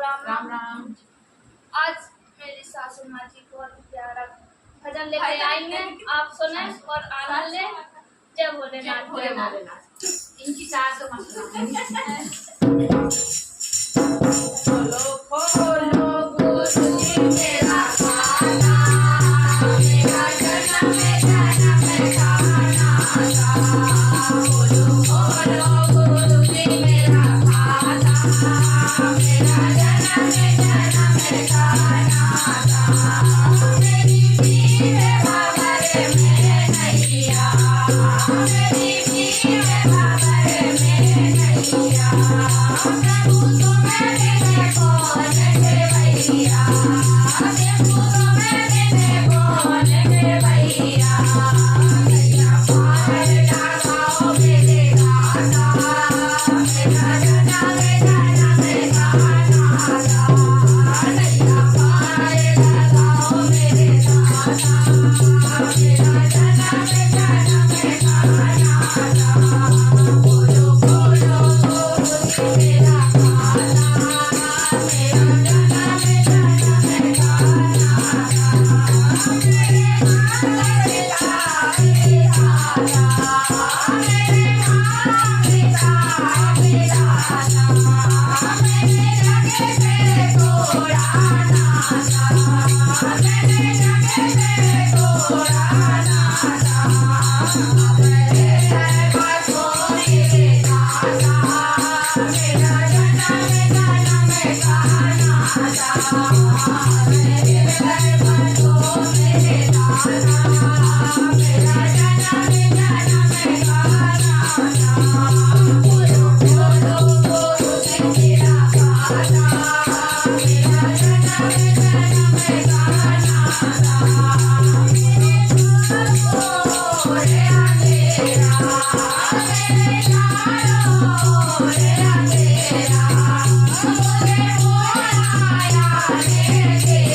राम राम राम। आज मेरी सासू माँ जी को प्यारा भजन लेके आएंगे, आप सुने और आनंद ले। जय भोलेनाथ। जय भोलेनाथ। इनकी सासू माँ खोलो खोलो गुरुजी मेरा खाना, मेरा जन्म खाना था। खोलो खोलो गुरुजी मेरा खाना, मेरा जन्म खाना था। मेरी भीड़ बाबर में नैया, मेरी भीड़ बाबर में नैया। प्रभु तुम्हें बिन कौन है भैया, प्रभु तुम्हें बिन कौन है भैया। नैया पार लगाओ मेरे दाता, मेरा जन्म खाना था। नैया पार लगाओ मेरे दाता, मेरा जन्म खाना था। खोलो खोलो गुरुजी मेरा खाना, मेरा जन्म खाना था। मेरे माता पिता विधाता, मेरे माता पिता विधाता, मैंने जग से तोड़ाना था, मैंने जग से तोड़ाना था। मेरे दरबार सोने दाता, मेरा जन्म खाना था। मेरे दरबार सोने दाता, मेरा जन्म खाना था। खोलो खोलो गुरुजी मेरा खाना, मेरा जन्म खाना था। मेरे चारों ओर अंधेरा, मेरे चारों ओर अंधेरा। मुझे मोर माया ने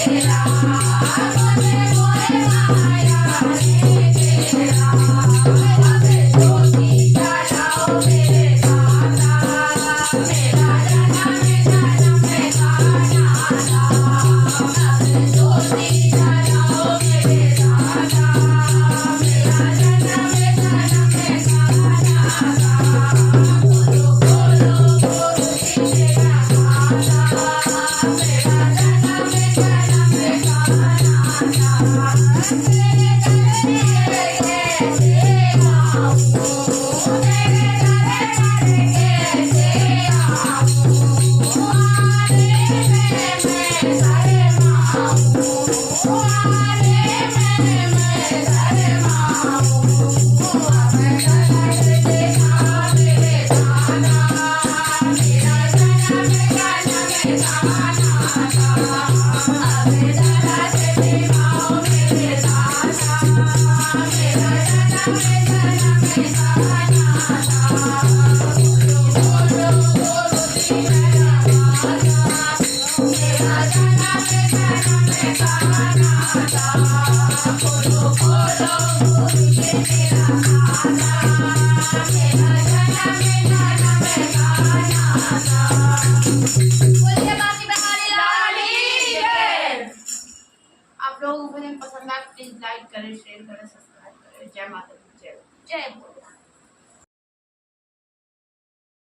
घेरा, मुझे मोर माया ने घेरा। अब ज्योति जलाओ मेरे दाता, मेरा जन्म खाना था। अब ज्योति जलाओ मेरे दाता, मेरा जन्म खाना था। खोलो खोलो गुरुजी मेरा खाना, मेरा जन्म खाना था। तेरे दर कैसे आऊं, तेरे दर कैसे आऊं। आने में मैं शर्माऊं, आने में मैं शर्माऊं। अब दरद दिखा मेरे दाता, मेरा जन्म खाना था। अब दरद दिखाओ मेरे दाता, मेरा जन्म खाना था। खोलो खोलो गुरुजी मेरा खाना, मेरा जन्म खाना था। खोलो खोलो गुरुजी मेरा खाना, मेरा जन्म खाना था। बोलिए बाकी बिहारी लाल की जय। आप लोगों को भजन पसंद आए प्लीज लाइक करें, शेयर करें, सब्सक्राइब करें। जय माता दी, जय। जय भोले।